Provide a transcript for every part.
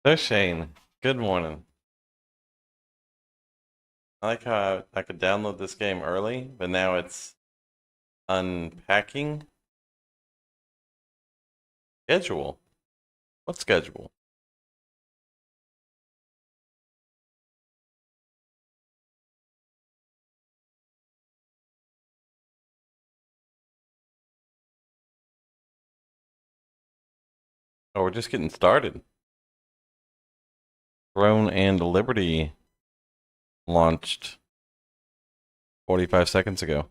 So Shane, good morning. I like how I could download this game early, but now it's unpacking schedule. What schedule? Oh, we're just getting started. Throne and Liberty launched 45 seconds ago.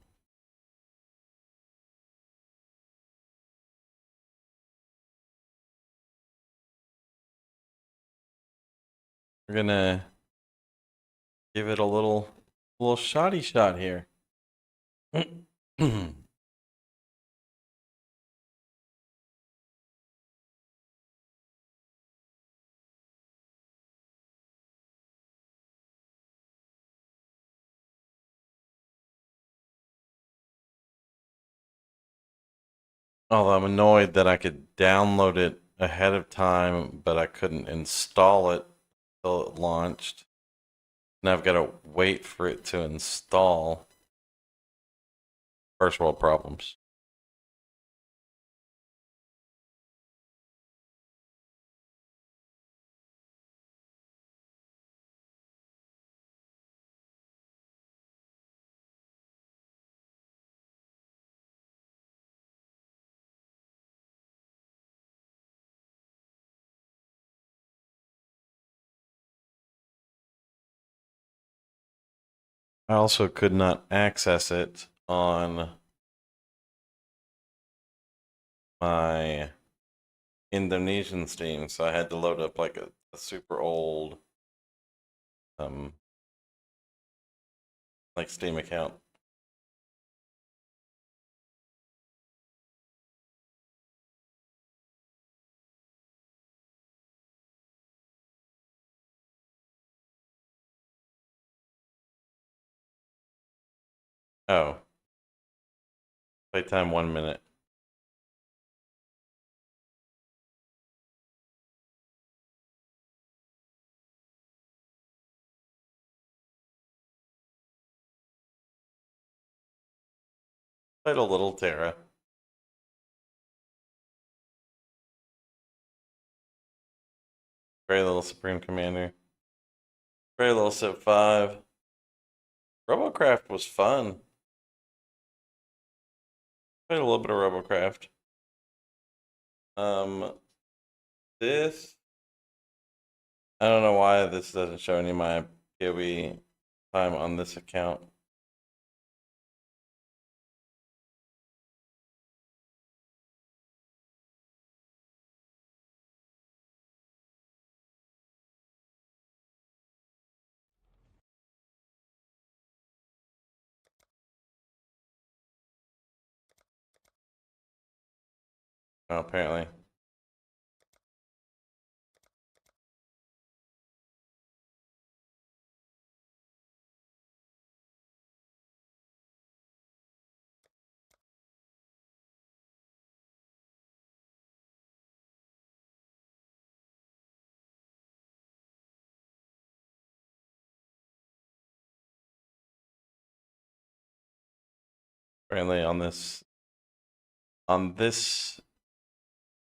We're gonna give it a little shotty shot here. Although I'm annoyed that I could download it ahead of time, but I couldn't install it until it launched. Now I've got to wait for it to install. First world problems. I also could not access it on my Indonesian Steam, so I had to load up like a super old um like Steam account. Oh, playtime 1 minute. Played a little Terra. Very little Supreme Commander. Very little Civ 5. Robocraft was fun. Played a little bit of Robocraft. Um, this I don't know why this doesn't show any of my PoE time on this account. Oh, apparently. Apparently on this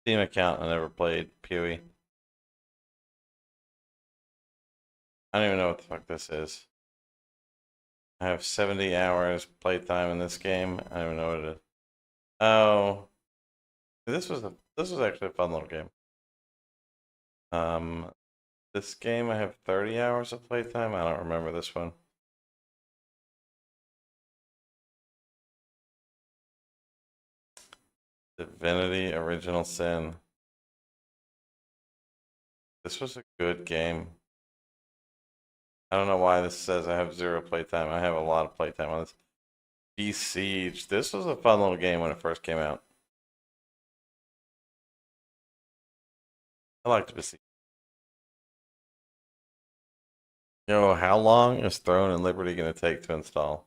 Steam account I never played PoE. I don't even know what the fuck this is. I have 70 hours playtime in this game. I don't even know what it is. Oh, this was actually a fun little game. Um, this game I have 30 hours of playtime. I don't remember this one. Divinity Original Sin. This was a good game. I don't know why this says I have zero playtime. I have a lot of playtime on this. Besiege. This was a fun little game when it first came out. I liked Besiege. Yo, how long is Throne and Liberty going to take to install?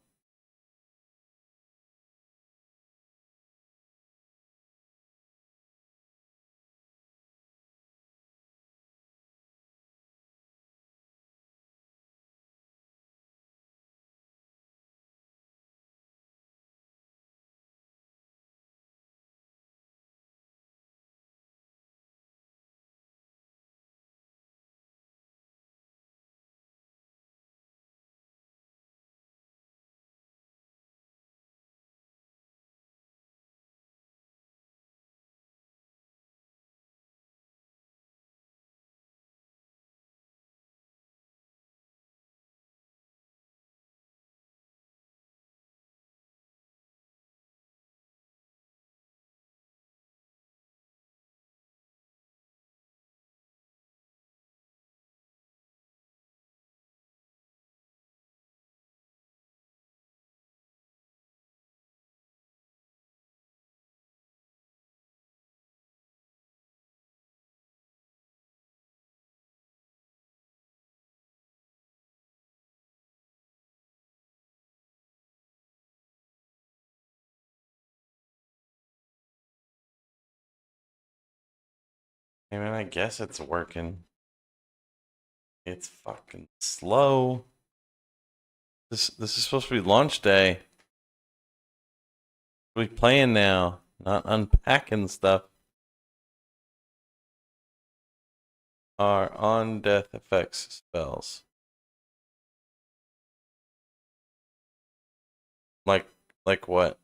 I mean, I guess it's working. It's fucking slow. This is supposed to be launch day. We're playing now, not unpacking stuff. Are on death effects spells. Like what?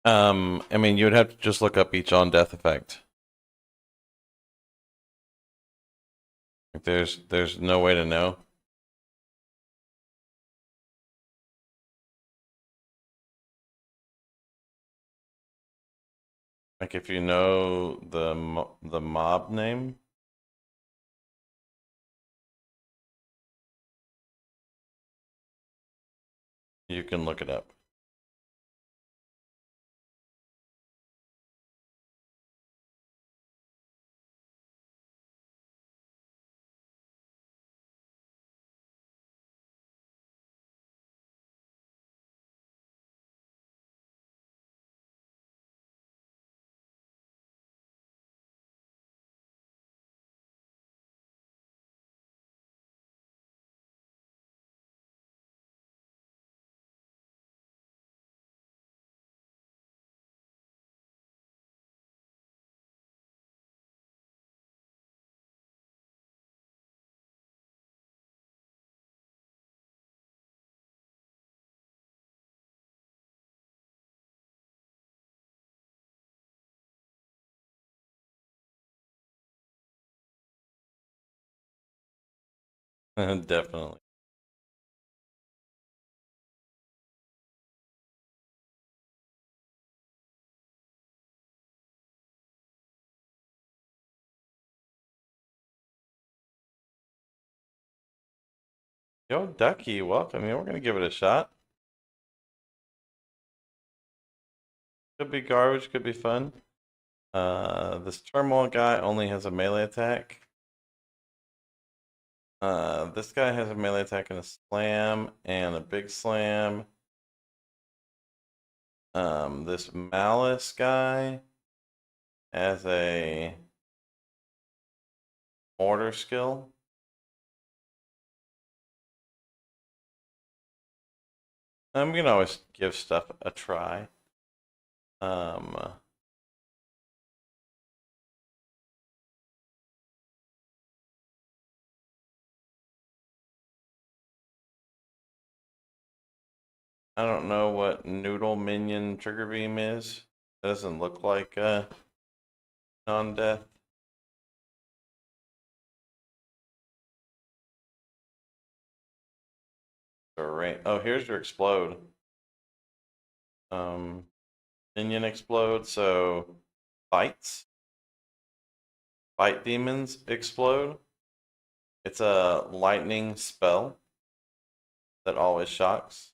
I mean, you would have to just look up each on death effect. Like there's no way to know. Like if you know the mob name, you can look it up. Definitely. Yo, Ducky, welcome. Yeah, we're gonna give it a shot. Could be garbage, could be fun. This turmoil guy only has a melee attack. This guy has a melee attack and a slam and a big slam. This malice guy has a mortar skill. I'm gonna always give stuff a try. Um, I don't know what noodle minion trigger beam is. Doesn't look like non-death. Oh, here's your explode. Minion explode. So fight demons explode. It's a lightning spell that always shocks.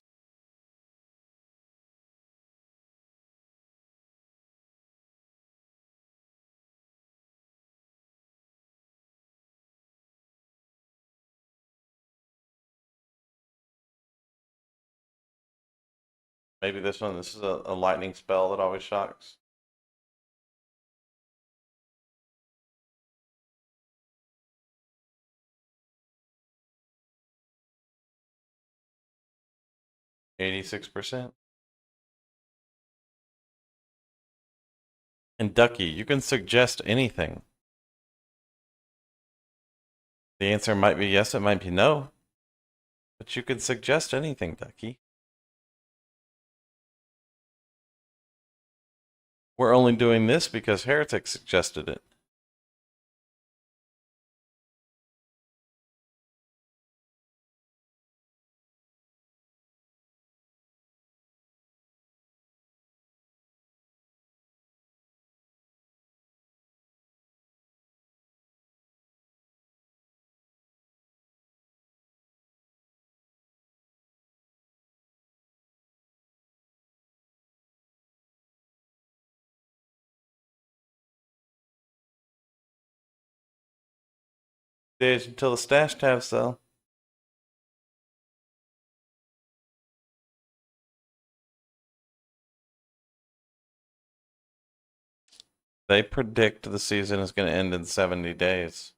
Maybe this one. This is a lightning spell that always shocks. %. And Ducky, you can suggest anything. The answer might be yes, it might be no. But you can suggest anything, Ducky. We're only doing this because Heretic suggested it. Days until the stash tab sell. They predict the season is going to end in 70 days.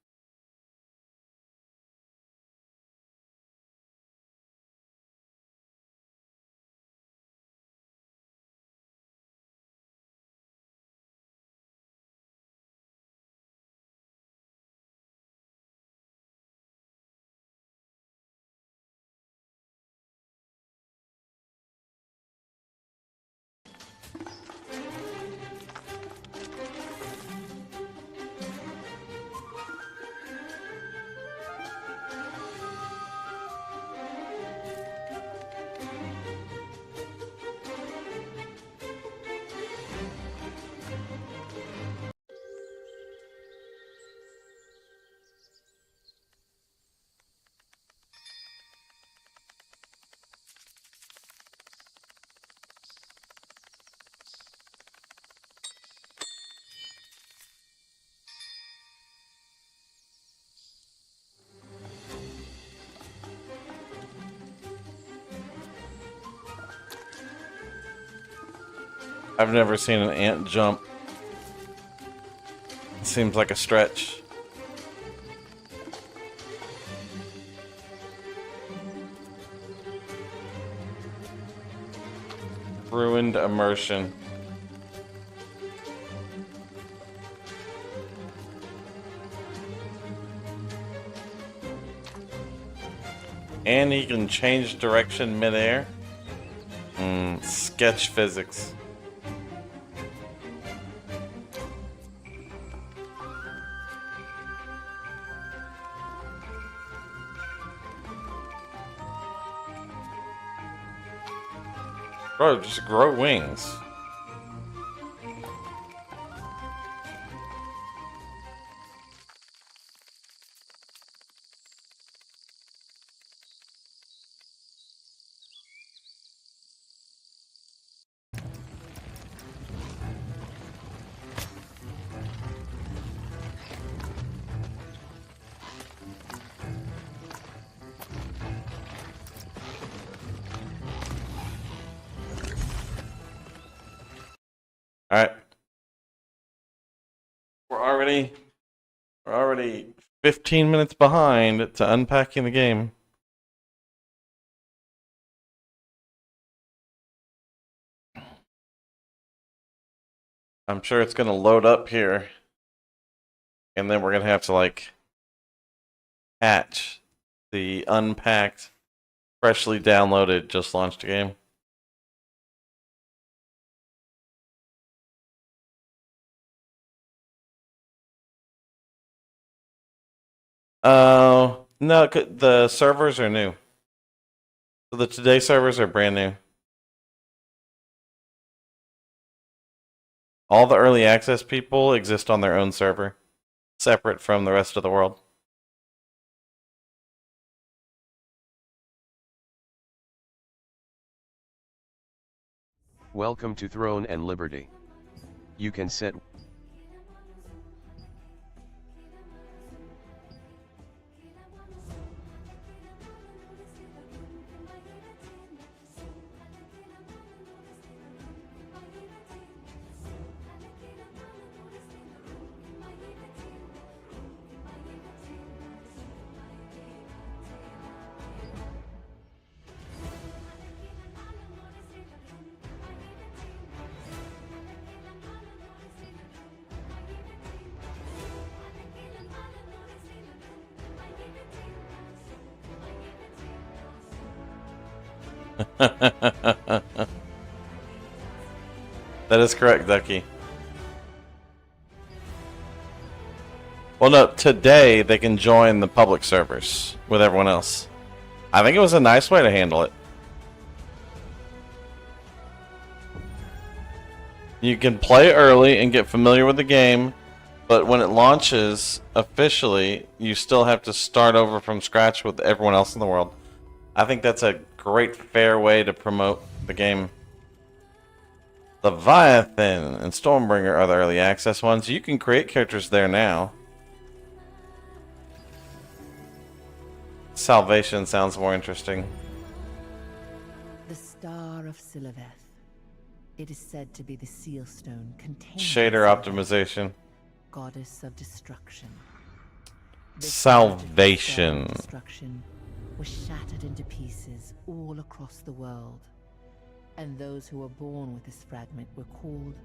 I've never seen an ant jump. It seems like a stretch. Ruined immersion. And he can change direction midair. Sketch physics. Bro, just grow wings. All right. We're already 15 minutes behind to unpacking the game. I'm sure it's going to load up here. And then we're going to have to like patch the unpacked, freshly downloaded, just launched game. Oh, no, the servers are new. So the Today servers are brand new. All the early access people exist on their own server, separate from the rest of the world. Welcome to Throne and Liberty. You can set That is correct, Ducky. Well, no, today they can join the public servers with everyone else. I think it was a nice way to handle it. You can play early and get familiar with the game, but when it launches officially, you still have to start over from scratch with everyone else in the world. I think that's a great, fair way to promote the game. Leviathan and Stormbringer are the early access ones. You can create characters there now. Salvation sounds more interesting. The Star of Siliveth. It is said to be the seal stone containing Shader Siliveth, optimization. goddess of destruction. This Salvation. magical star of destruction was shattered into pieces all across the world, and those who were born with this fragment were called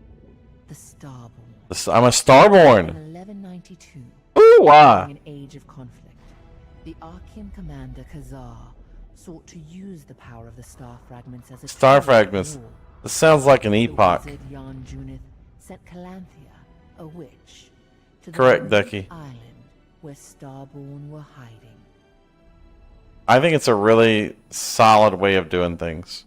the Starborn. I'm a In Starborn. 1192, Ooh, wah. during an age of conflict, the Archean commander Khazar sought to use the power of the star fragments as a Star tool of fragments. war. This sounds like an The epoch. wizard Jan Junith sent Calanthea, a witch, to the Correct, remote Ducky. island where Starborn were hiding. I think it's a really solid way of doing things.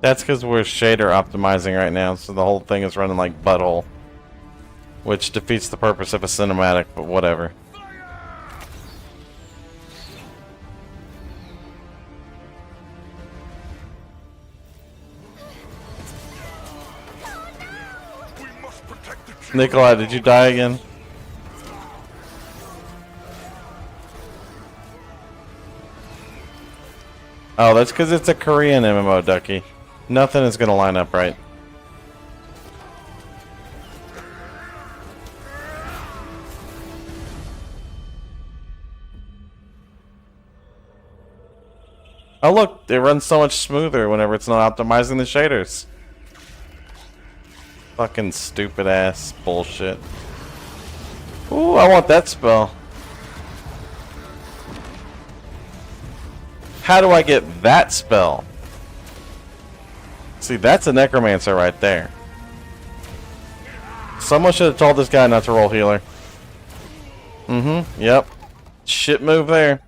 That's because we're shader optimizing right now, so the whole thing is running like butthole. Which defeats the purpose of a cinematic, but whatever. Nikolai, did you die again? Oh, that's because it's a Korean MMO, Ducky. Nothing is going to line up right. Oh look, it runs so much smoother whenever it's not optimizing the shaders. Fucking stupid ass bullshit. Ooh, I want that spell. How do I get that spell? See, that's a necromancer right there. Someone should have told this guy not to roll healer. Mm-hmm, yep. Shit move there.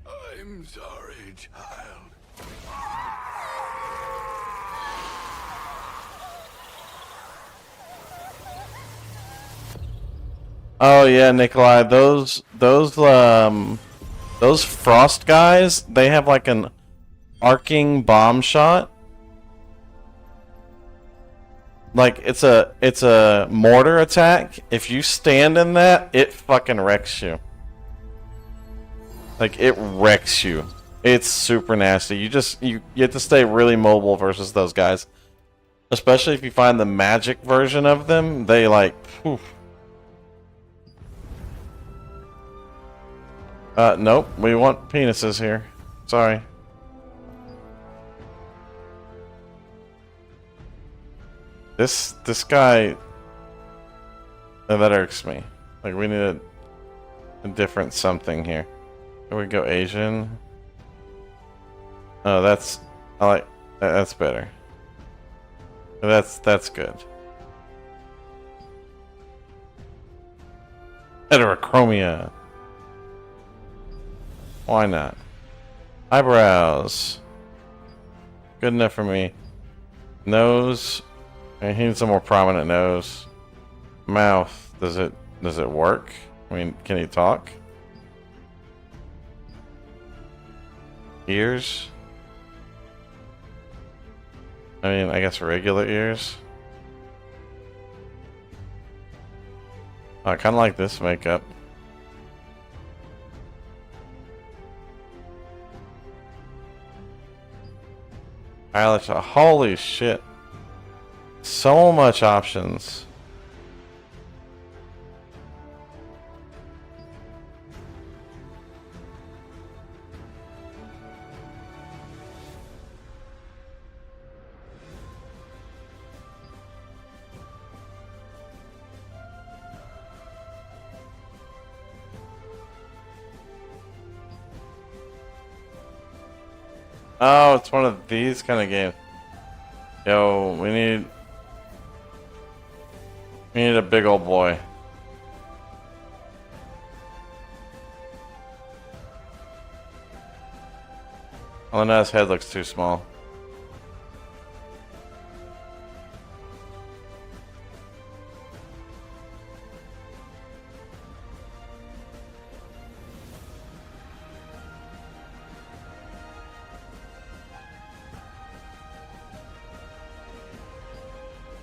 I'm sorry, child. Oh yeah, Nikolai, those frost guys, they have like an arcing bomb shot. Like it's a mortar attack. If you stand in that, it fucking wrecks you. Like it wrecks you. It's super nasty. You have to stay really mobile versus those guys. Especially if you find the magic version of them, they like poof. Nope, we want penises here. Sorry. This guy that irks me. Like we need a different something here. Here we go, Asian. Oh, that's that's better. That's good. Heterochromia. Why not? Eyebrows. Good enough for me. Nose. I need some more prominent nose. Mouth. Does it work? I mean, can he talk? Ears. I mean, I guess regular ears. I kind of like this makeup. Eyelash. Holy shit. So much options. Oh, it's one of these kind of games. Yo, we need a big old boy. Oh no, his head looks too small.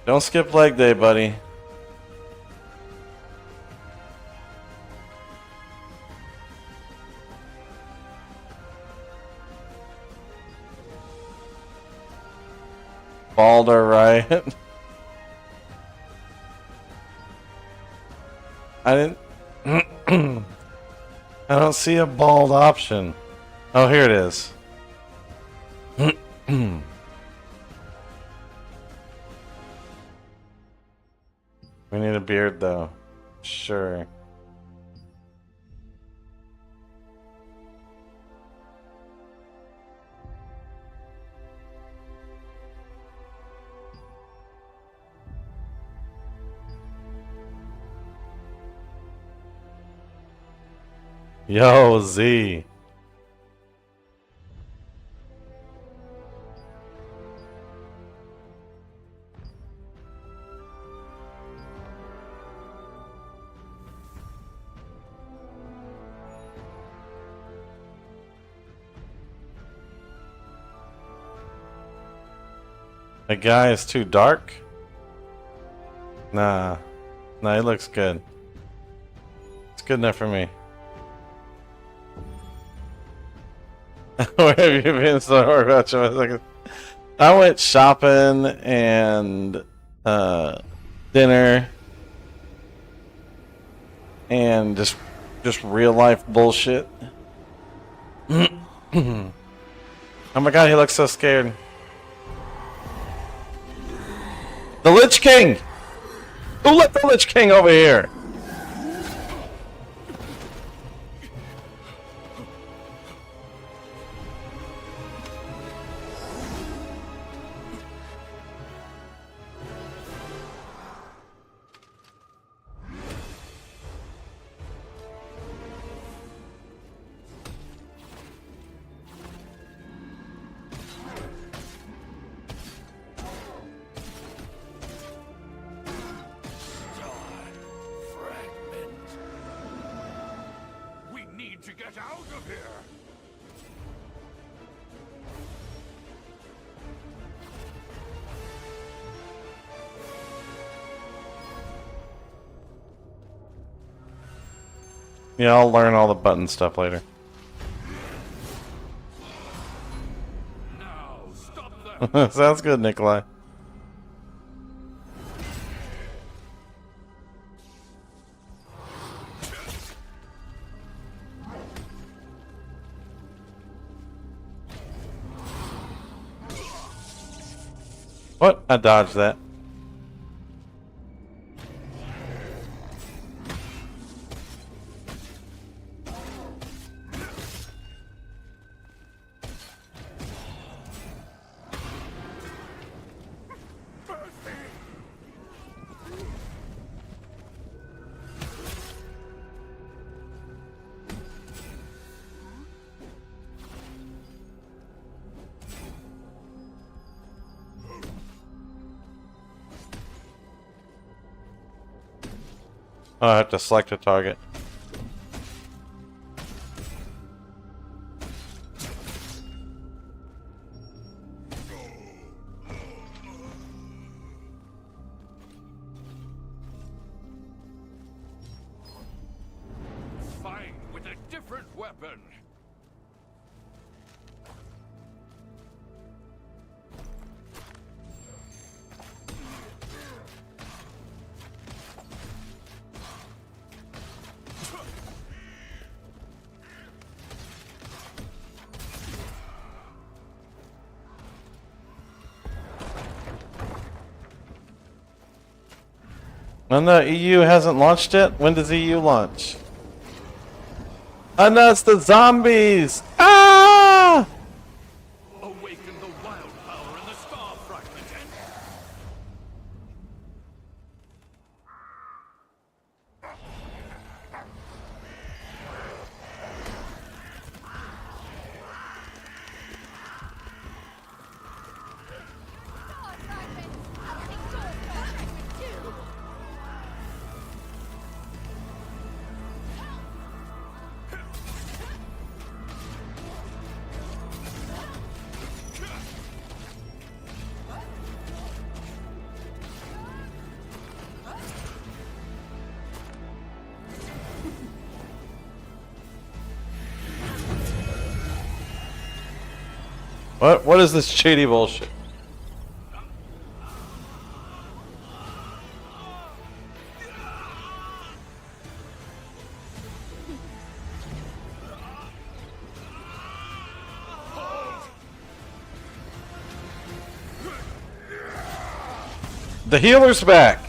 Don't skip leg day, buddy. Balder riot. I didn't. I don't see a bald option. Oh, here it is. We need a beard, though. Sure. Yo, Z. The guy is too dark? Nah. Nah, he looks good. It's good enough for me. Where have you been so hard about you? I went shopping and dinner and just real life bullshit. Oh my god, he looks so scared. The Lich King! Who let the Lich King over here? To get out of here! Yeah, I'll learn all the button stuff later. Now, stop them! Sounds good, Nikolai. What? I dodged that. Oh, I have to select a target. Fight with a different weapon! Oh no, EU hasn't launched yet? When does EU launch? Oh no, it's the zombies! Ah! Awaken the wild power in the star fragment and... What is this shady bullshit? The healer's back.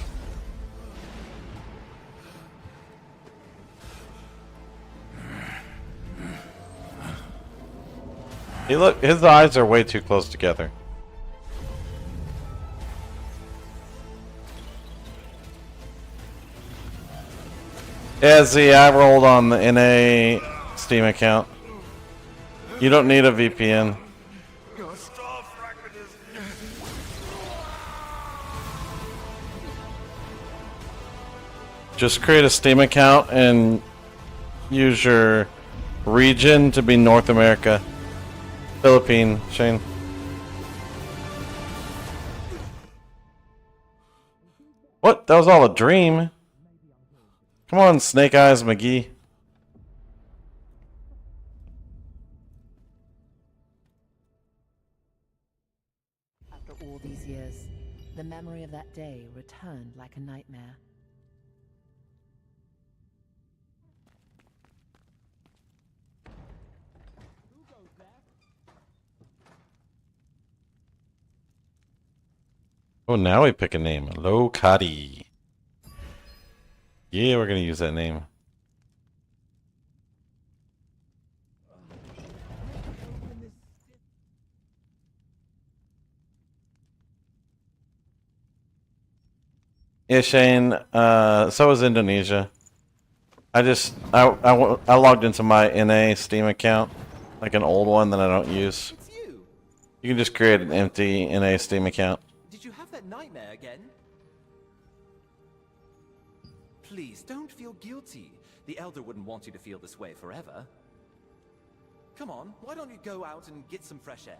He look, his eyes are way too close together. Yeah, Z, I rolled on the NA Steam account. You don't need a VPN. Your star fragment is... Just create a Steam account and use your region to be North America. Philippine, Shane. What? That was all a dream. Come on, Snake Eyes McGee. After all these years, the memory of that day returned like a nightmare. Oh, now we pick a name. Lokadi. Yeah, we're gonna use that name. Yeah, Shane. So is Indonesia. I logged into my NA Steam account, like an old one that I don't use. It's you. You can just create an empty NA Steam account. Did you have that nightmare again? Please, don't feel guilty. The Elder wouldn't want you to feel this way forever. Come on, why don't you go out and get some fresh air?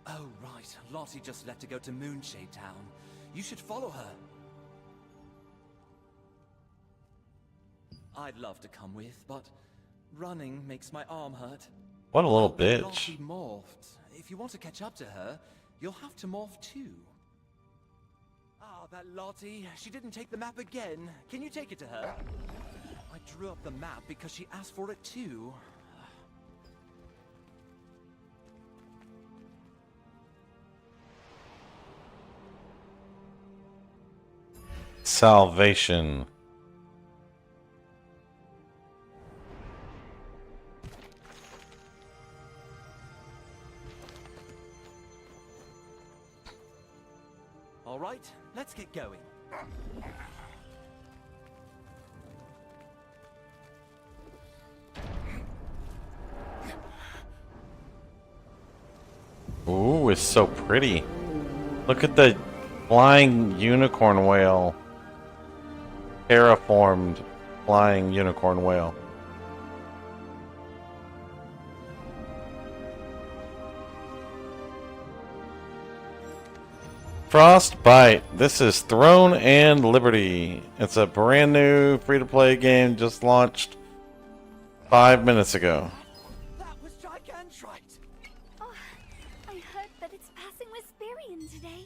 Oh, right. Lottie just left to go to Moonshade Town. You should follow her. I'd love to come with, but running makes my arm hurt. What a little But bitch. Lottie morphed. If you want to catch up to her, you'll have to morph too. Ah, that Lottie. She didn't take the map again. Can you take it to her? I drew up the map because she asked for it too. Salvation. All right, let's get going. Ooh, it's so pretty. Look at the flying unicorn whale. Terraformed flying unicorn whale. Frostbite. This is Throne and Liberty. It's a brand new free-to-play game just launched 5 minutes ago. That was gigantrite. Oh, I heard that it's passing Wisperian today.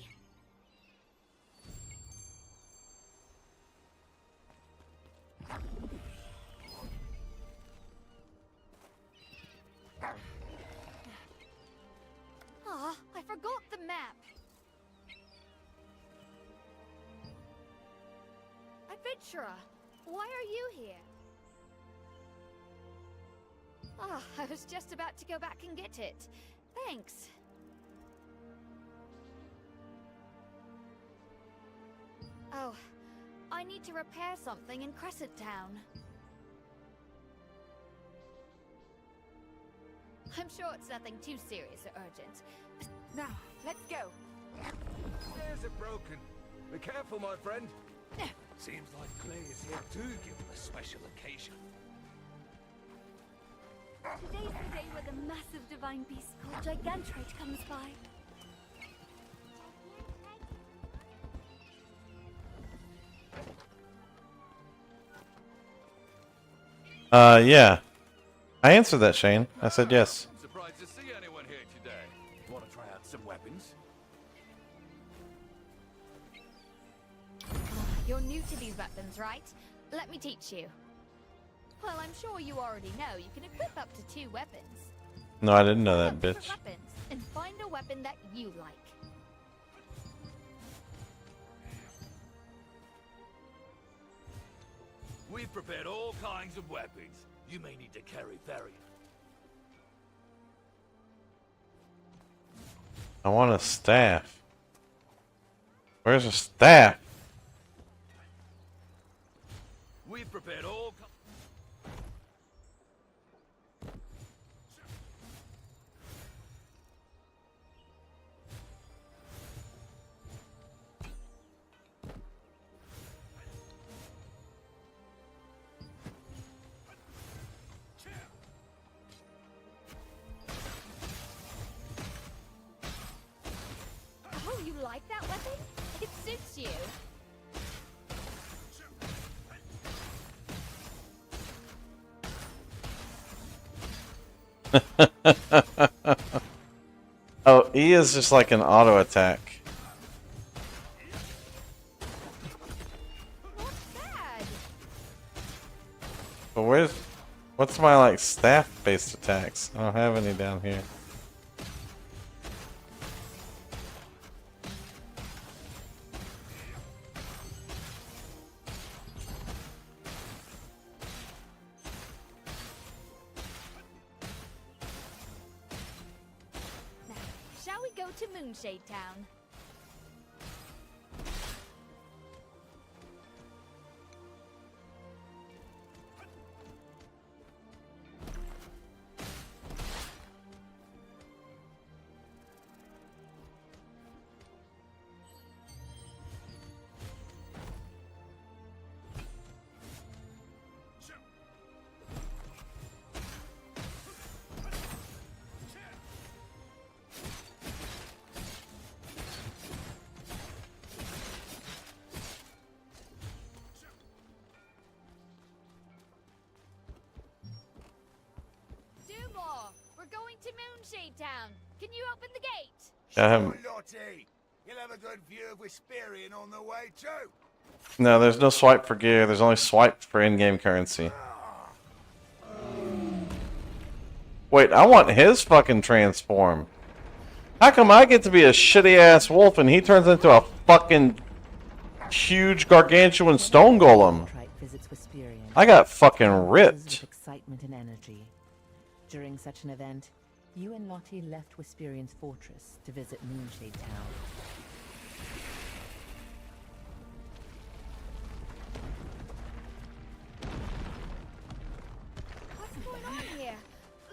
Ah, I forgot the map. Adventurer, why are you here? Ah, I was just about to go back and get it. Thanks. Oh, I need to repair something in Crescent Town. I'm sure it's nothing too serious or urgent. Now, let's go. Stairs are broken. Be careful, my friend. Seems like Clay is here too, given the special occasion. Today's the day where the massive divine beast called Gigantrite comes by. Yeah. I answered that, Shane. I said yes. I'm surprised new to these weapons, right? Let me teach you. Well, I'm sure you already know you can equip up to 2 weapons. No, I didn't know Pick that, up different bitch. weapons and find a weapon that you like. We've prepared all kinds of weapons. You may need to carry various. I want a staff. Where's a staff? We've prepared all. Oh, you like that weapon? It suits you. Oh, E is just like an auto attack. Not bad. But what's my like staff-based attacks? I don't have any down here. Now, shall we go to Moonshade Town? We're going to Moonshade Town. Can you open the gate? Lottie. You'll have a good view of Wisperian on the way too. No, there's no swipe for gear. There's only swipe for in-game currency. Wait, I want his fucking transform. How come I get to be a shitty-ass wolf and he turns into a fucking huge gargantuan stone golem? Visits Wisperian. I got fucking With ripped. excitement and energy. During such an event, you and Lottie left Wisperian's fortress to visit Moonshade Town. What's going on here?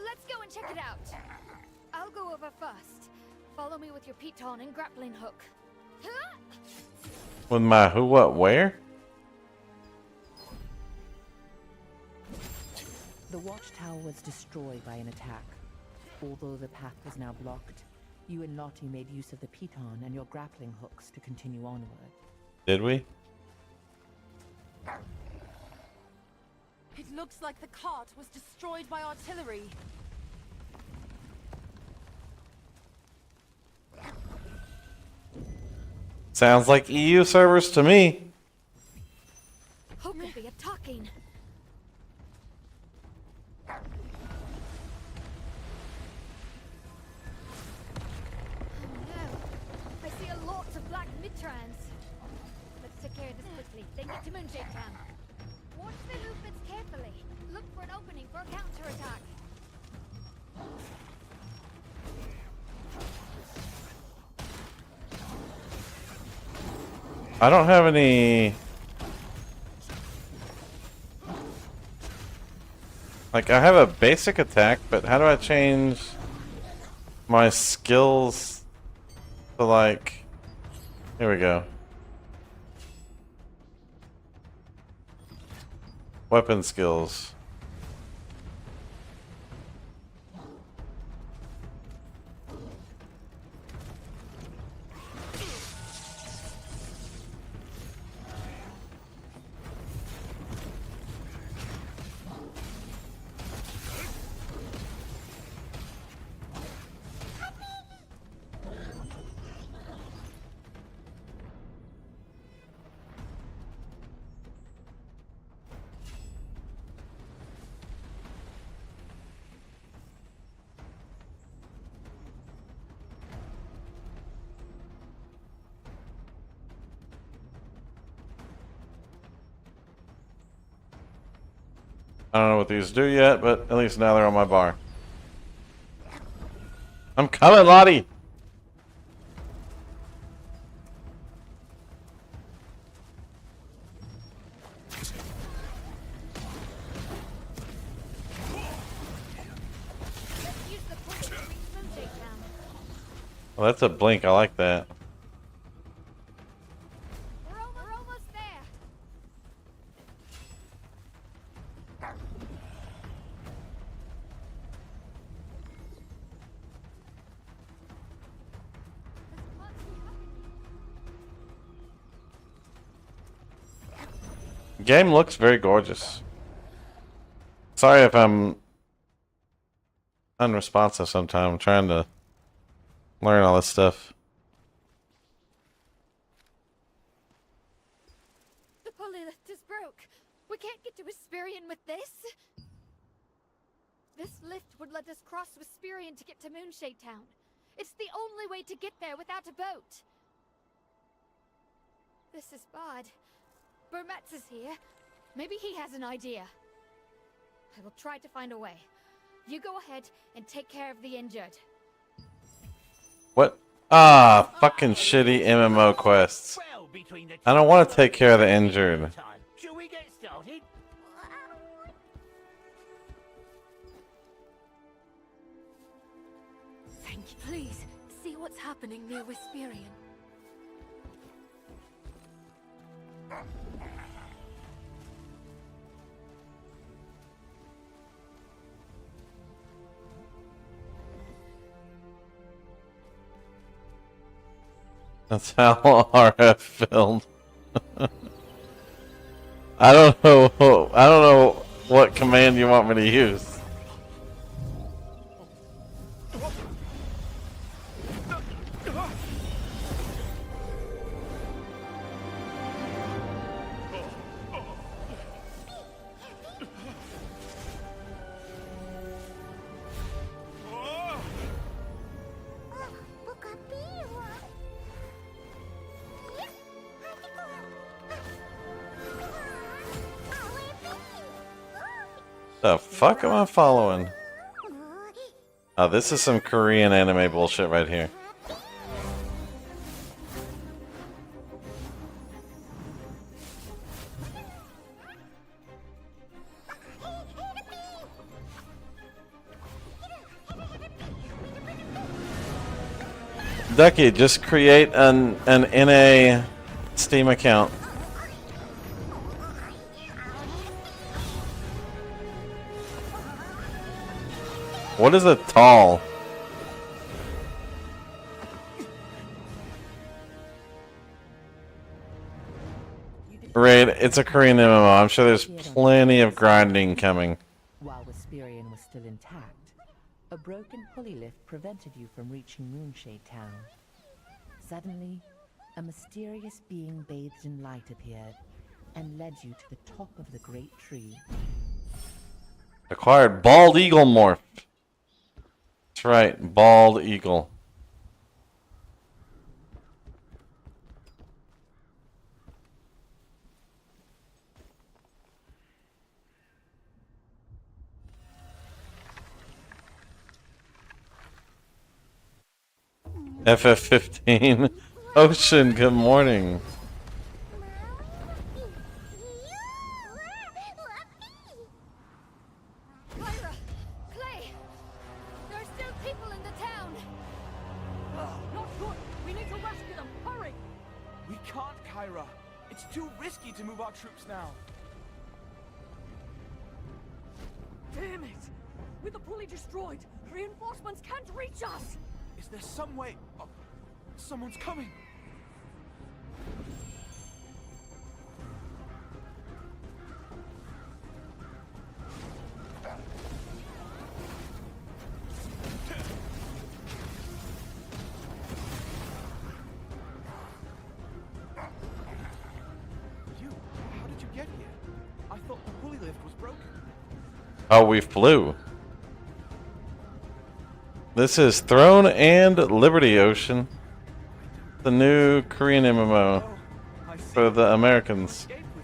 Let's go and check it out. I'll go over first. Follow me with your piton and grappling hook. Huh? With my who, what, where? The watchtower was destroyed by an attack. Although the path was now blocked, you and Lottie made use of the piton and your grappling hooks to continue onward. Did we? It looks like the cart was destroyed by artillery. Sounds like EU servers to me. Hope will be attacking. I see a lot of black mid-trans. Let's take care of this quickly, then get to Moonshade Town. Watch the movements carefully. Look for an opening for a counterattack. I don't have any... Like, I have a basic attack, but how do I change my skills to, like... Here we go. Weapon skills. I don't know what these do yet, but at least now they're on my bar. I'm coming, Lottie! Use the pulley to reach Moonshade Town. Well, that's a blink. I like that. We're almost there. Game looks very gorgeous. Sorry if I'm unresponsive sometimes. I'm trying to learn all this stuff. The pulley lift is broke. We can't get to Hesperian with this. This lift would let us cross Hesperian to get to Moonshade Town. It's the only way to get there without a boat. This is bad. Burmetz is here. Maybe he has an idea. I will try to find a way. You go ahead and take care of the injured. What? Ah, fucking shitty MMO quests. I don't want to take care of the injured. Shall we get started? Thank you. Please, see what's happening near Hesperian. That's how RF filmed. I don't know. I don't know what command you want me to use. The fuck am I following? Oh, this is some Korean anime bullshit right here. Ducky, just create an NA Steam account. What is a tall? Raid, it's a Korean MMO. I'm sure there's plenty of grinding coming. While Hesperian was still intact, a broken pulley lift prevented you from reaching Moonshade Town. Suddenly, a mysterious being bathed in light appeared and led you to the top of the great tree. Acquired bald eagle morph. That's right, bald eagle. FF15. Ocean, good morning. Lyra! Clay! There are still people in the town! Not good. We need to rescue them. Hurry! We can't, Kyra. It's too risky to move our troops now. Damn it! With the pulley destroyed, reinforcements can't reach us! Is there some way? Oh, someone's coming. How did you get here? I thought the pulley lift was broken. Oh, we flew. This is Throne and Liberty Ocean. The new Korean MMO for the Americans. Escape with me.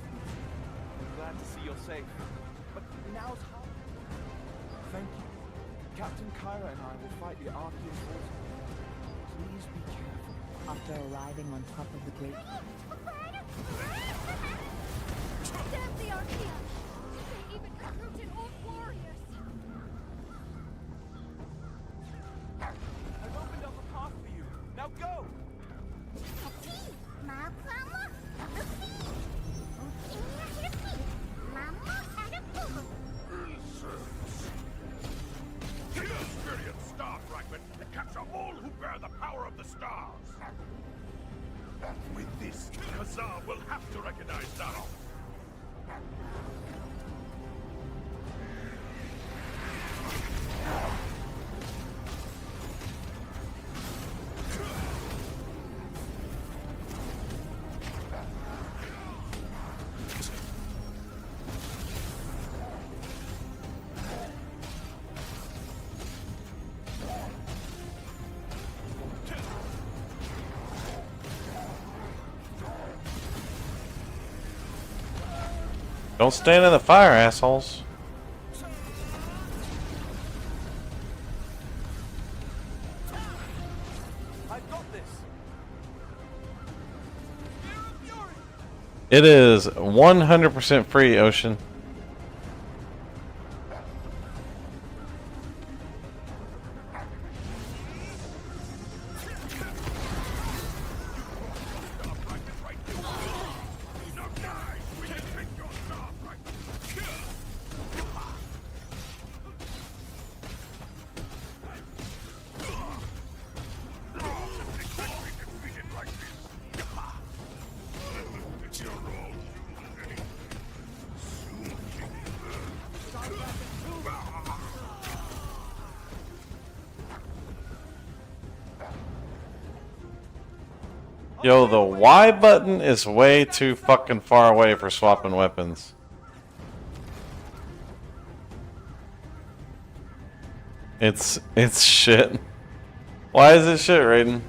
I'm glad to see you're safe. But now's The Ark is water. Please be careful. After arriving on top of the great Damn the Archaea! They even recruited old warriors! I've opened up a path for you. Now go! Inexperienced star fragment to capture all who bear the power of the stars. With this, Khazar will have to recognize Darok. Don't stand in the fire, assholes. I've got this. It is 100% free, Ocean. Yo, the Y button is way too fucking far away for swapping weapons. It's shit. Why is it shit, Raiden?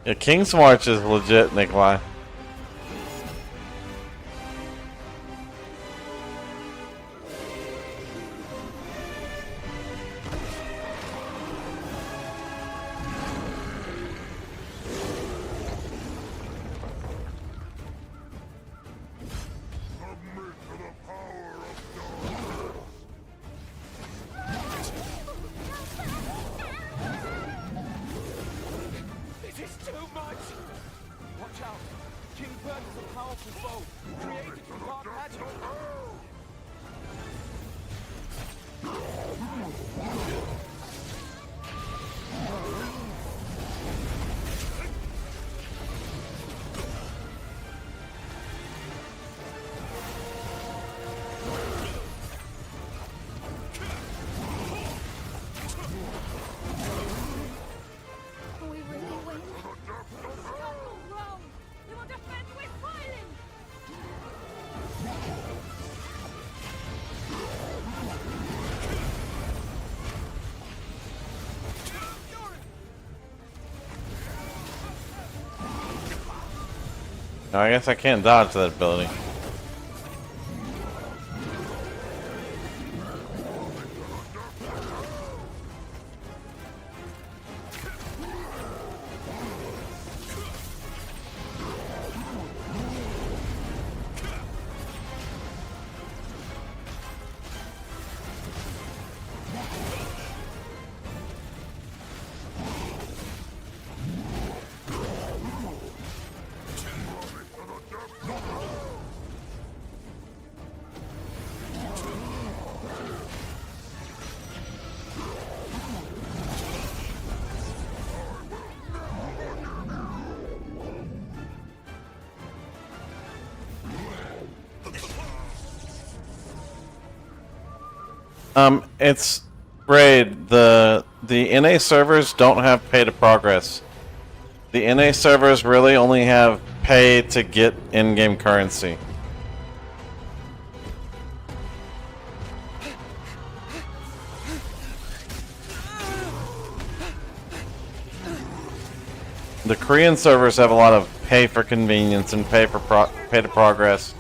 Yeah, King's March is legit, Nikolai. This is too much! Watch out! King Bird is a powerful foe, created from dark magic. Will we really win? Don't go wrong! We will defend with fighting! No, I guess I can't dodge that ability. It's Raid. The NA servers don't have pay to progress. The NA servers really only have pay to get in-game currency. The Korean servers have a lot of pay for convenience and pay to progress.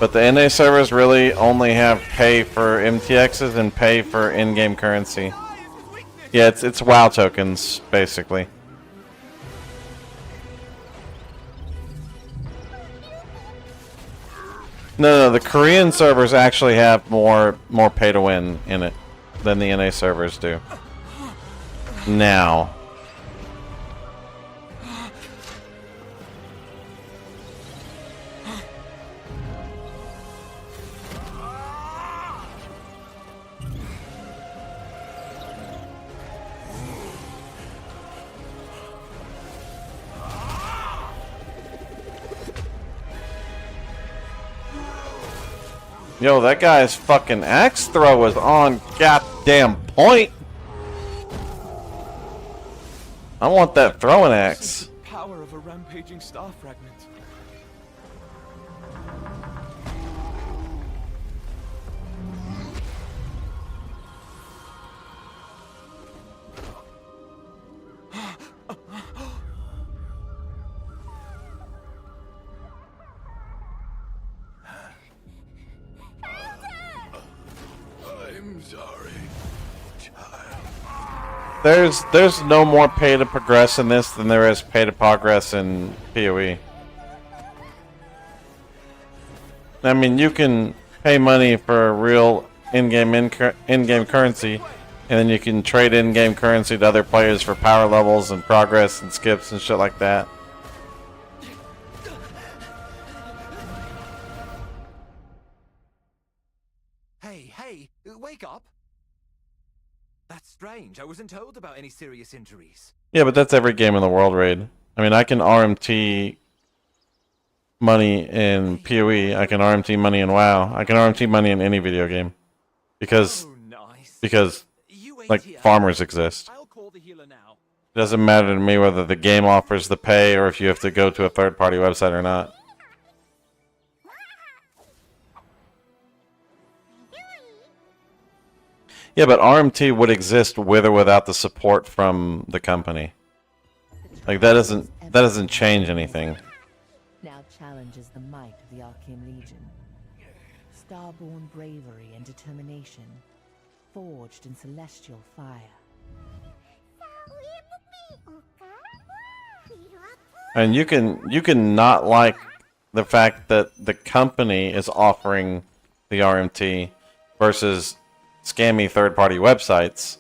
But the NA servers really only have pay for MTXs and pay for in-game currency. Yeah, it's WoW tokens basically. No, the Korean servers actually have more pay to win in it than the NA servers do. Now. Yo, that guy's fucking axe throw is on goddamn point. I want that throwing axe. Power of a rampaging star fragment. I'm sorry, child. There's no more pay to progress in this than there is pay to progress in PoE. I mean, you can pay money for real in-game currency, and then you can trade in-game currency to other players for power levels and progress and skips and shit like that. Hey, wake up! That's strange. I wasn't told about any serious injuries. Yeah, but that's every game in the world raid. I mean, I can RMT money in PoE. I can RMT money in WoW. I can RMT money in any video game because like farmers exist. I'll call the healer now. It doesn't matter to me whether the game offers the pay or if you have to go to a third-party website or not. Yeah, but RMT would exist with or without the support from the company. Like that doesn't change anything. Now challenges the might of the Arcane Legion. Starborn bravery and determination, forged in celestial fire. And you can not like the fact that the company is offering the RMT versus scammy third-party websites,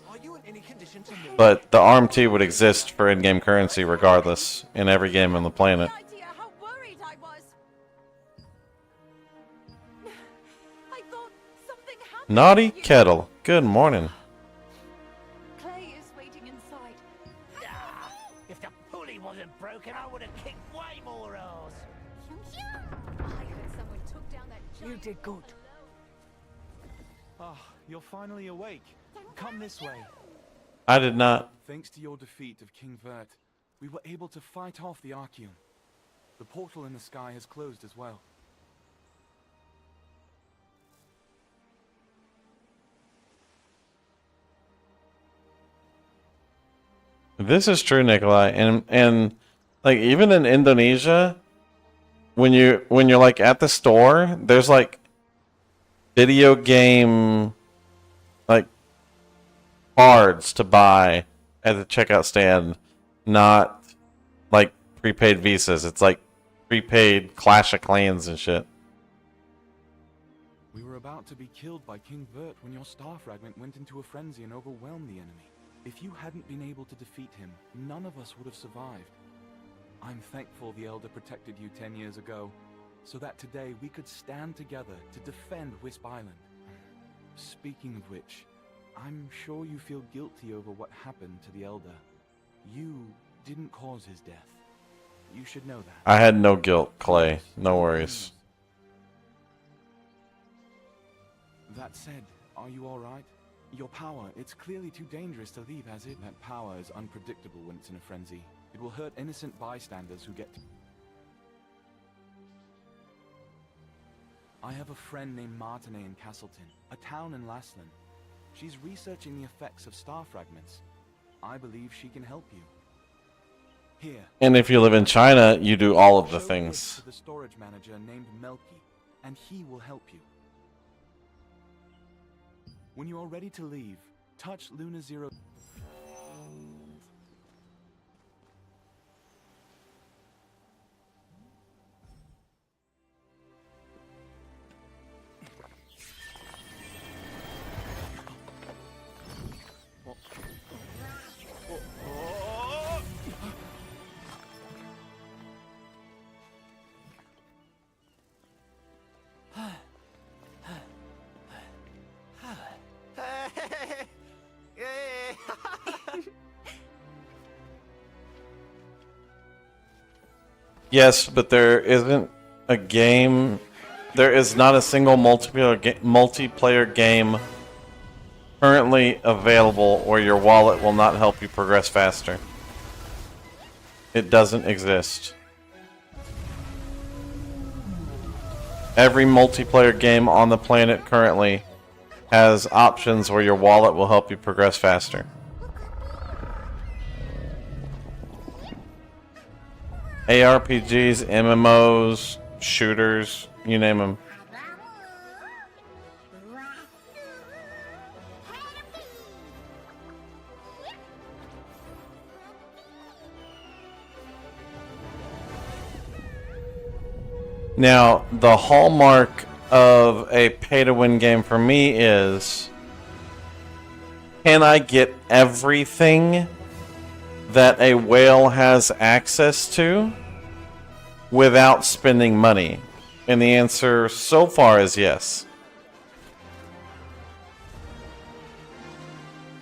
but the RMT would exist for in-game currency regardless in every game on the planet. Idea how worried I was. I thought something happened. Naughty Kettle, good morning. Clay is waiting inside. Ah, if the pulley wasn't broken, I would have kicked way more ass. I heard someone took down that You giant did good. Ah, you're finally awake. Come this way. I did not. Thanks to your defeat of King Vert, we were able to fight off the Archeum. The portal in the sky has closed as well. This is true, Nikolai, and like even in Indonesia, when you're like at the store, there's like video game like cards to buy at the checkout stand, not like prepaid visas. It's like prepaid Clash of Clans and shit. We were about to be killed by King Vert when your star fragment went into a frenzy and overwhelmed the enemy. If you hadn't been able to defeat him, none of us would have survived. I'm thankful the Elder protected you 10 years ago, so that today we could stand together to defend Wisp Island. Speaking of which, I'm sure you feel guilty over what happened to the Elder. You didn't cause his death. You should know that. I had no guilt, Clay. No worries. That said, are you alright? Your power, it's clearly too dangerous to leave as it. That power is unpredictable when it's in a frenzy. It will hurt innocent bystanders who get to... I have a friend named Martinet in Castleton, a town in Laslan. She's researching the effects of star fragments. I believe she can help you. Here. And if you live in China, you do all of the things. To the storage manager named Melky. and he will help you. When you are ready to leave, touch Luna Zero. Yes, but there isn't a game. There is not a single multiplayer game currently available where your wallet will not help you progress faster. It doesn't exist. Every multiplayer game on the planet currently has options where your wallet will help you progress faster. ARPGs, MMOs, shooters, you name them. Now, the hallmark of a pay-to-win game for me is, can I get everything that a whale has access to without spending money? And the answer so far is yes.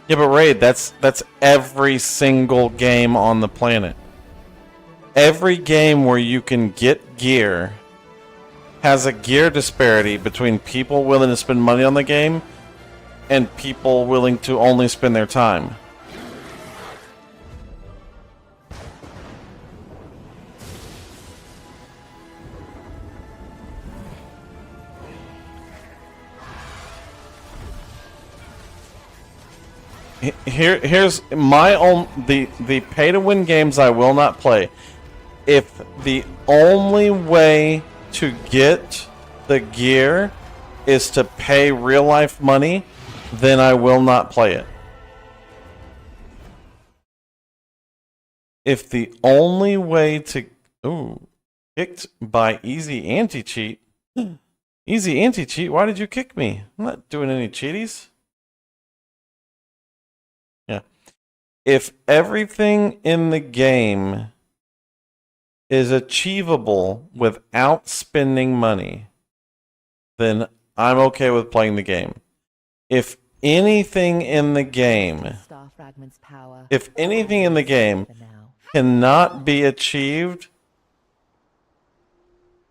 Yeah, but Raid, that's every single game on the planet. Every game where you can get gear has a gear disparity between people willing to spend money on the game and people willing to only spend their time. Here's my own the pay to win games I will not play. If the only way to get the gear is to pay real life money, then I will not play it. If the only way to kicked by Easy Anti-Cheat. Easy Anti-Cheat, why did you kick me? I'm not doing any cheaties. Yeah. If everything in the game is achievable without spending money, then I'm okay with playing the game. If anything in the game, cannot be achieved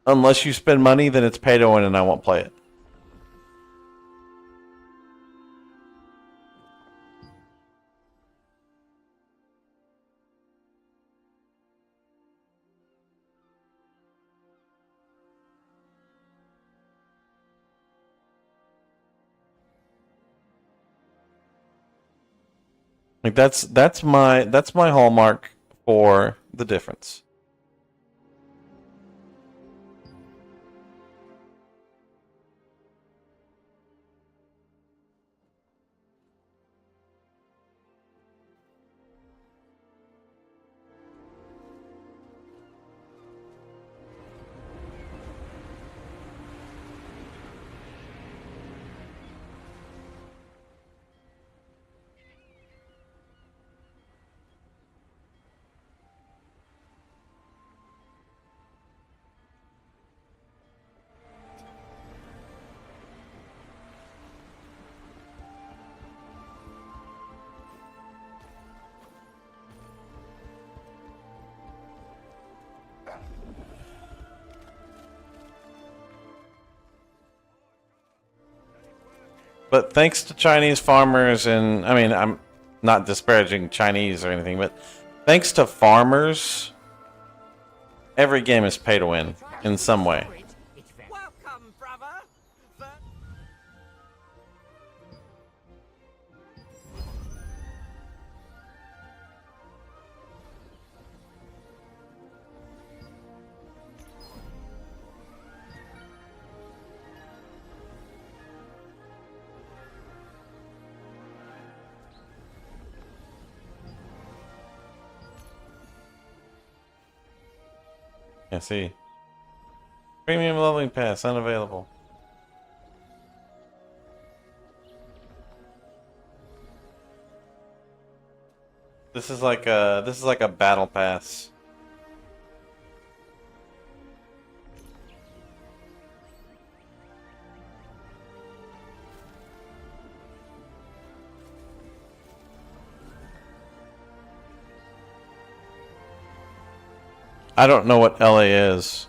unless you spend money, then it's pay to win and I won't play it. Like that's my hallmark for the difference. But thanks to Chinese farmers, and I mean, I'm not disparaging Chinese or anything, but thanks to farmers, every game is pay to win in some way. Welcome, brother. Yeah, see. Premium leveling pass unavailable. This is like a battle pass. I don't know what LA is.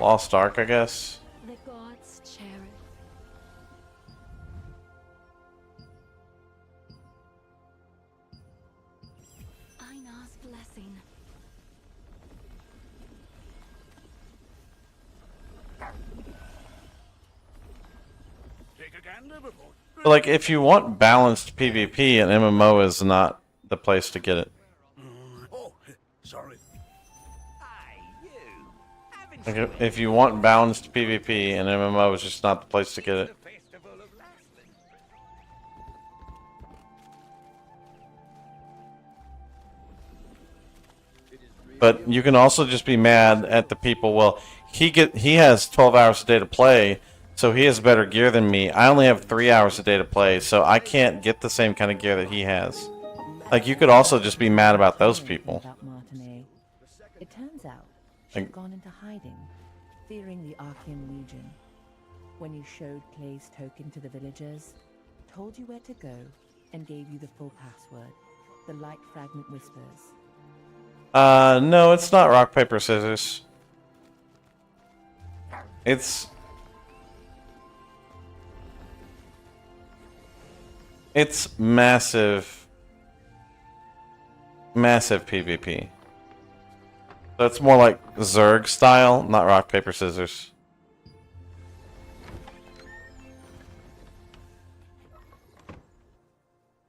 Lost Ark, I guess. The gods cherish. Einar's blessing. Take a gander before. But like, if you want balanced PvP, an MMO is not the place to get it. Oh, sorry. Like, if you want balanced PvP, an MMO is just not the place to get it. But you can also just be mad at the people. Well, he has 12 hours a day to play, so he has better gear than me. I only have 3 hours a day to play, so I can't get the same kind of gear that he has. Like, you could also just be mad about those people. About Martinet. It turns out she'd gone into hiding, fearing the Archean Legion. When you showed Clay's token to the villagers, told you where to go, and gave you the full password, the Light Fragment Whispers. No, it's not rock, paper, scissors. It's massive PvP. So it's more like Zerg style, not rock, paper, scissors.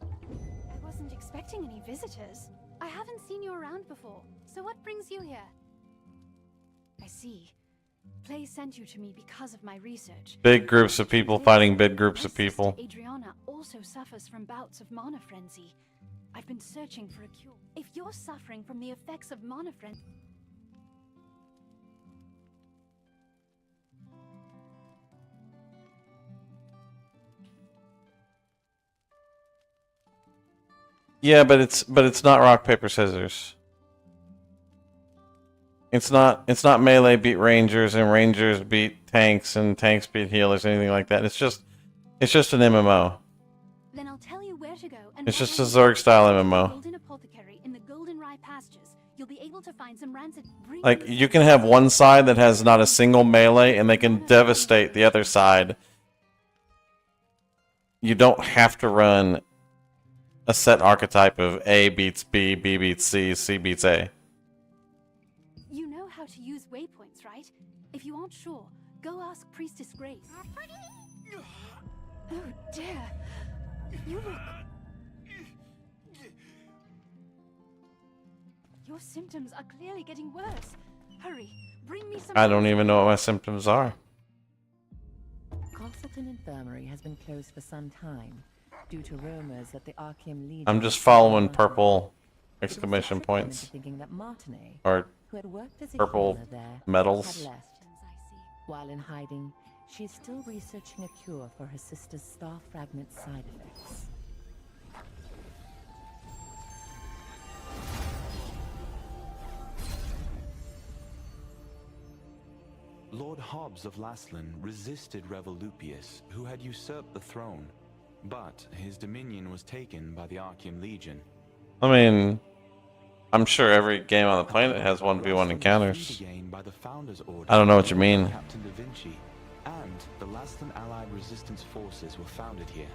I wasn't expecting any visitors. I haven't seen you around before. So what brings you here? I see. Clay sent you to me because of my research. Big groups of people fighting big groups of people. Adriana also suffers from bouts of mana frenzy. I've been searching for a cure. If you're suffering from the effects of mana frenzy, Yeah, but it's not rock, paper, scissors. It's not melee beat rangers and rangers beat tanks and tanks beat healers, anything like that. It's just an MMO. then I'll tell you where to go. And It's just a Zerg style MMO. Golden Apothecary in the Golden Rye pastures. You'll be able to find some rancid. Like, you can have one side that has not a single melee and they can devastate the other side. You don't have to run a set archetype of A beats B, B beats C, C beats A. You know how to use waypoints, right? If you aren't sure, go ask Priestess Grace. Oh dear. You look... Your symptoms are clearly getting worse. Hurry, bring me some... I don't even know what my symptoms are. Castleton Infirmary has been closed for some time, due to rumors that the Archean Legion... I'm just following purple exclamation points. Thinking that Martinet, Or who had worked as a purple healer there, medals. had left. While in hiding, she is still researching a cure for her sister's star fragment side effects. Lord Hobbs of Laslan resisted Revolupius, who had usurped the throne, but his dominion was taken by the Archean Legion. I mean, I'm sure every game on the planet has 1v1 encounters. I don't know what you mean. Captain Da Vinci and the Laslan Allied resistance forces were founded here.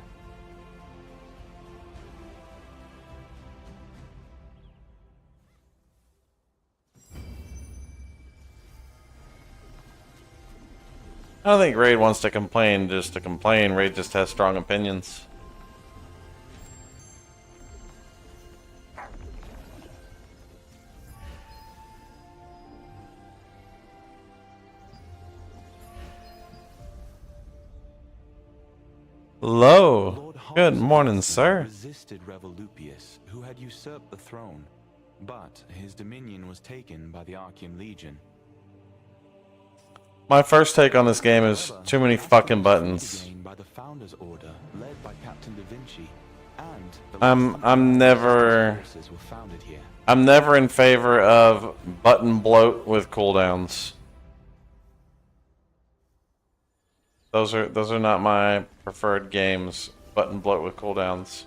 I don't think Raid wants to complain just to complain. Raid just has strong opinions. Low. Good Hans morning, Aslan sir. resisted Revolupius, who had usurped the throne, but his dominion was taken by the Archean Legion. My first take on this game is However, too many Aslan fucking was buttons. freed again by the Founders Order, led by Captain Da Vinci, and the I'm less than never- forces were founded here. I'm never in favor of button bloat with cooldowns. Those are not my preferred games. Button bloat with cooldowns.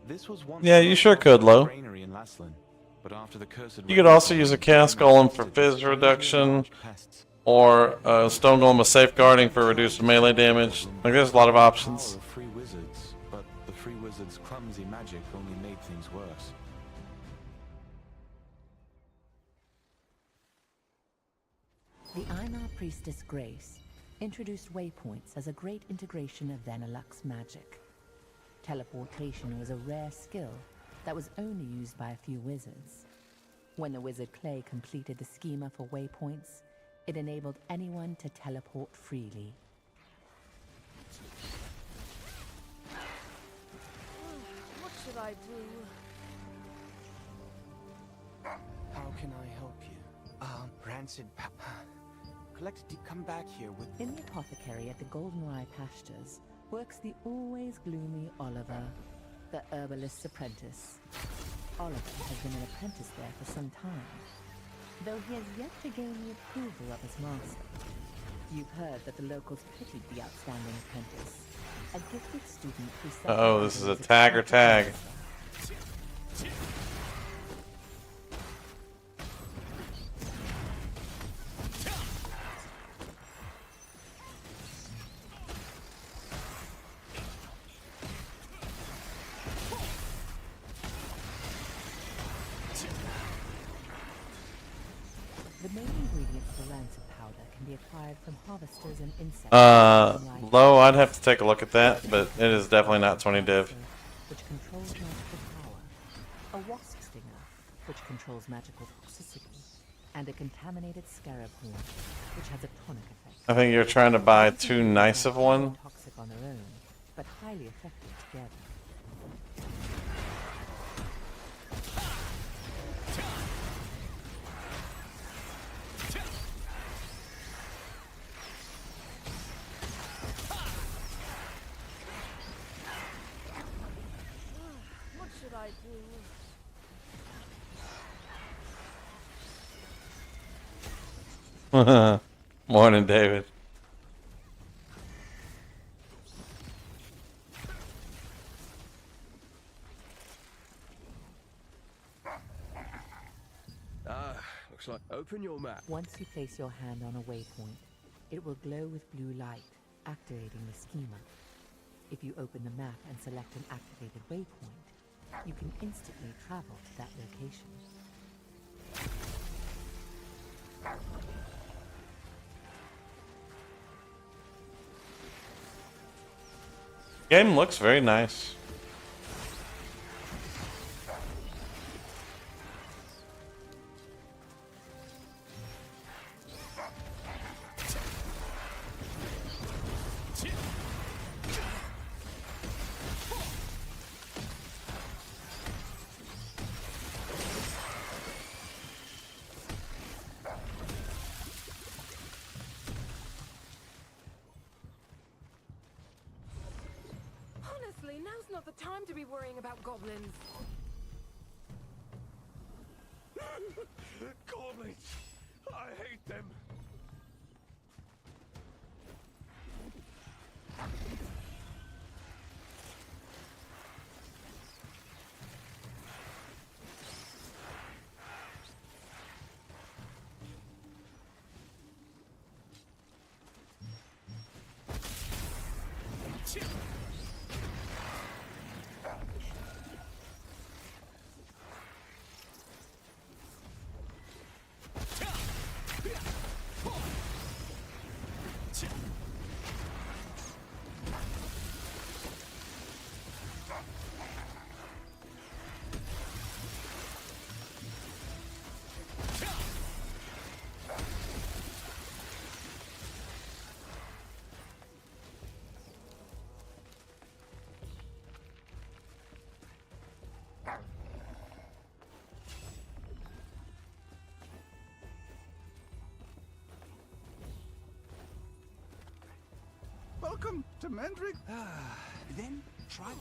This was once Yeah, you sure could, Lo. granary in Laslan, but after the cursed You could also use a Chaos Golem for Fizz reduction, or Stone Golem with Safeguarding for reduced melee damage. Like, there's a lot of options. Power of free wizards, but the free wizards' clumsy magic only made things worse. The Einar Priestess Grace introduced waypoints as a great integration of Venelux magic. Teleportation was a rare skill that was only used by a few wizards. When the wizard Clay completed the schema for waypoints, it enabled anyone to teleport freely. What should I do? How can I help you? Rancid come back here with... In the apothecary at the Goldenrye Pastures works the always gloomy Oliver, the herbalist's apprentice. Oliver has been an apprentice there for some time, though he has yet to gain the approval of his master. You've heard that the locals pitied the outstanding apprentice, a gifted student who set Uh-oh, this is a tag or tag. The main ingredient for rancid powder can be acquired from harvesters and insects. Low, I'd have to take a look at that, but it is definitely not 20 div. Which controls magical power. A wasp stinger, which controls magical toxicity. And a contaminated scarab horn, which has a tonic effect. I think you're trying to buy too nice of one. Toxic on their own, but highly effective together. What should I do? Morning, David. Looks like open your map. Once you place your hand on a waypoint, it will glow with blue light, activating the schema. If you open the map and select an activated waypoint, you can instantly travel to that location. Game looks very nice. Honestly, now's not the time to be worrying about goblins. Goblins! I hate them! Welcome to Mendrick. Then try.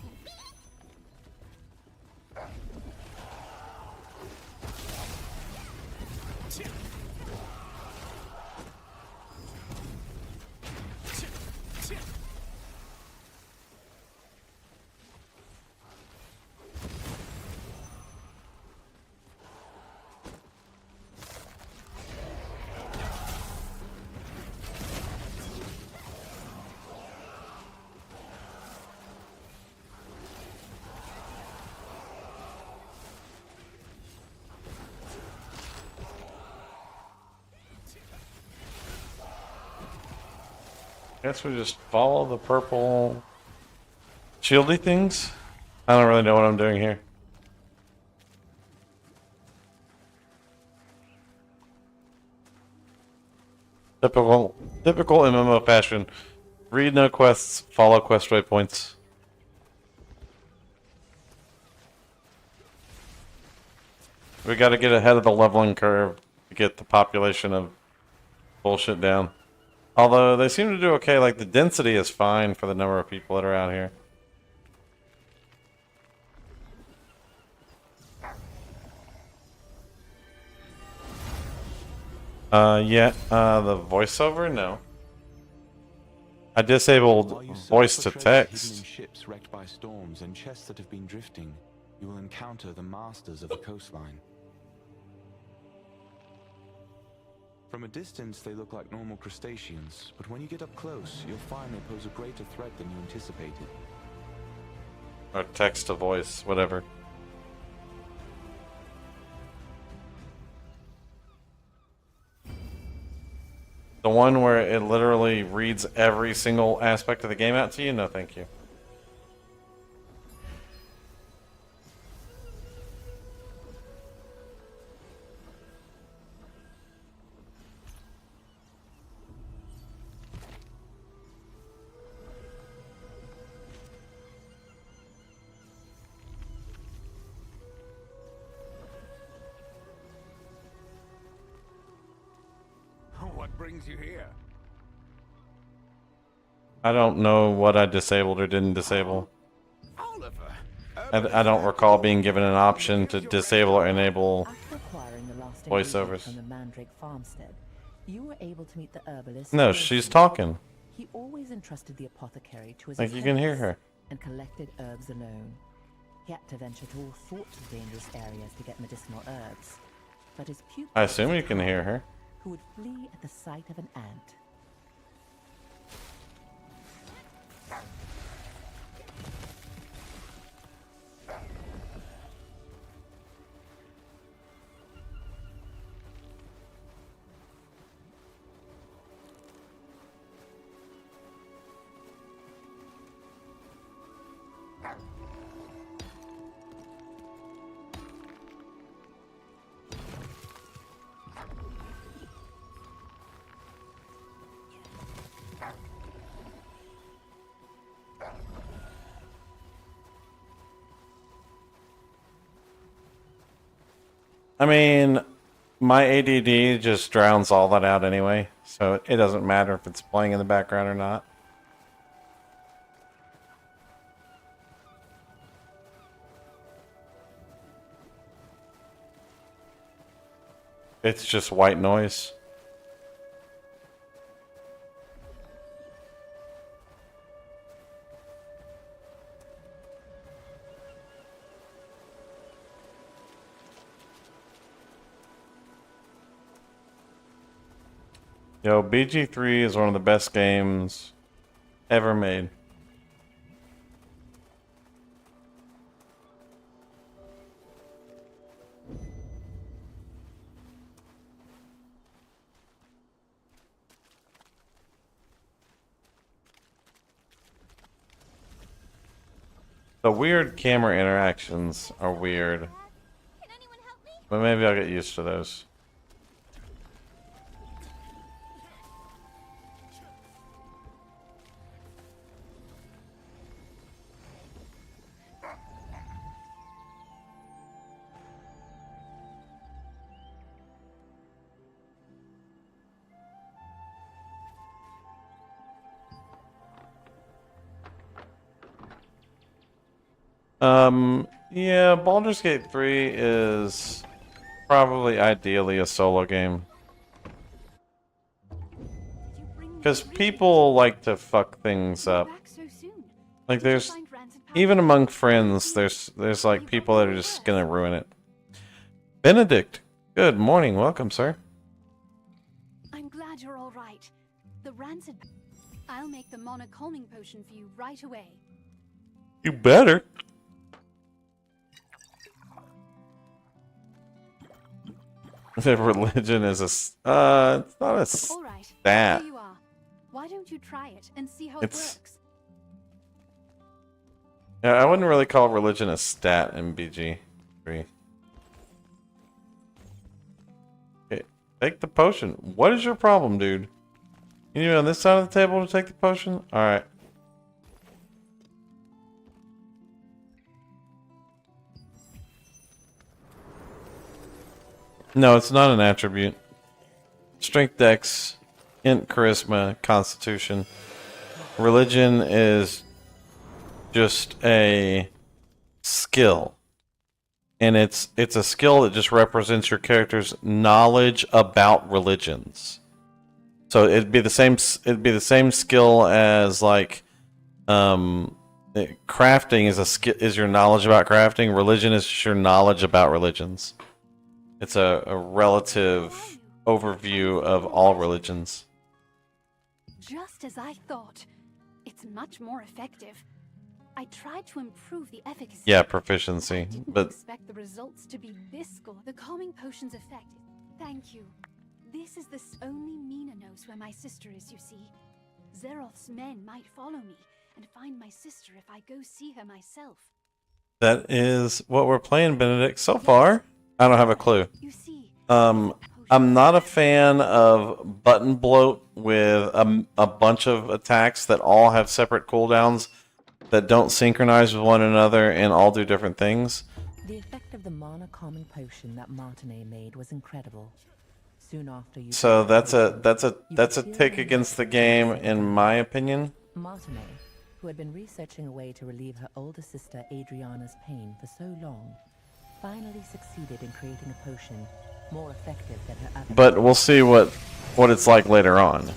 Guess we just follow the purple shieldy things. I don't really know what I'm doing here. Typical MMO fashion. Read no quests, follow quest waypoints. We gotta get ahead of the leveling curve to get the population of bullshit down. Although they seem to do okay, like the density is fine for the number of people that are out here. The voiceover? No. I disabled While you search voice for to treasure hidden in text. ships wrecked by storms and chests that have been drifting, you will encounter the masters of the coastline. From a distance, they look like normal crustaceans, but when you get up close, you'll find they pose a greater threat than you anticipated. Or text to voice, whatever. The one where it literally reads every single aspect of the game out to you? No, thank you. What brings you here? I don't know what I disabled or didn't disable. Oliver. I don't recall being given an option to disable or enable After acquiring the last voiceovers. ingredient from the Mandrake farmstead, you were able to meet the herbalist. No, Wilson. she's talking. He always entrusted the apothecary to his Like you can hear her. and collected herbs alone. He had to venture to all sorts of dangerous areas to get medicinal herbs. But his pupils, I assume you can hear her. who would flee at the sight of an ant. I mean, my ADD just drowns all that out anyway, so it doesn't matter if it's playing in the background or not. it's just white noise. Yo, BG3 is one of the best games ever made. The weird camera interactions are weird, Can anyone help me? but maybe I'll get used to those. Yeah, Baldur's Gate 3 is probably ideally a solo game. Because people like to fuck things up. Like there's, even among friends, there's like people that are just gonna ruin it. Benedict, good morning, welcome, sir. I'm glad you're all right. The rancid... I'll make the mana calming potion for you right away. You better. If religion is a, it's not a stat. Here you are. Why don't you try it and see how It's- it works? Yeah, I wouldn't really call religion a stat in BG3. Okay, take the potion. What is your problem, dude? You need me on this side of the table to take the potion? Alright. No, it's not an attribute. Strength, dex, int, charisma, constitution. Religion is just a skill. And it's a skill that just represents your character's knowledge about religions. So it'd be the same skill as like crafting is a skill, is your knowledge about crafting. Religion is just your knowledge about religions. It's a relative overview of all religions. Just as I thought. It's much more effective. I tried to improve the efficacy. Yeah, proficiency, but Expect the results to be this good. The calming potion's effect. Thank you. This is only Mina knows where my sister is, you see. Zeroth's men might follow me and find my sister if I go see her myself. that is what we're playing, Benedict. So far, I don't have a clue. You see, I'm not a fan of button bloat with a bunch of attacks that all have separate cooldowns that don't synchronize with one another and all do different things. The effect of the mana calming potion that Martinet made was incredible. Soon after you So that's a tick against the game, in my opinion. Martinet, who had been researching a way to relieve her older sister Adriana's pain for so long, finally succeeded in creating a potion more effective than her other. But we'll see what it's like later on.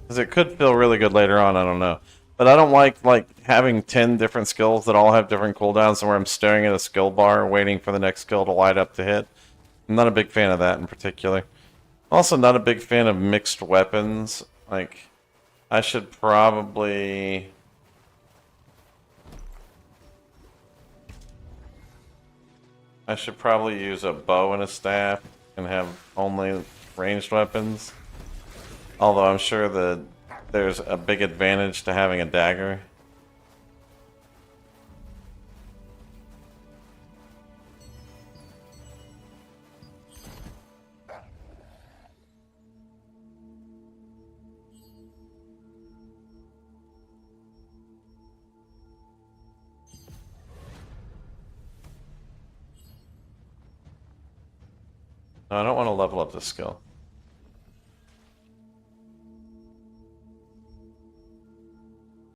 Because it could feel really good later on, I don't know. But I don't like having 10 different skills that all have different cooldowns and where I'm staring at a skill bar waiting for the next skill to light up to hit. I'm not a big fan of that in particular. Also not a big fan of mixed weapons. Like, I should probably... use a bow and a staff and have only ranged weapons. Although I'm sure that there's a big advantage to having a dagger. No, I don't want to level up this skill.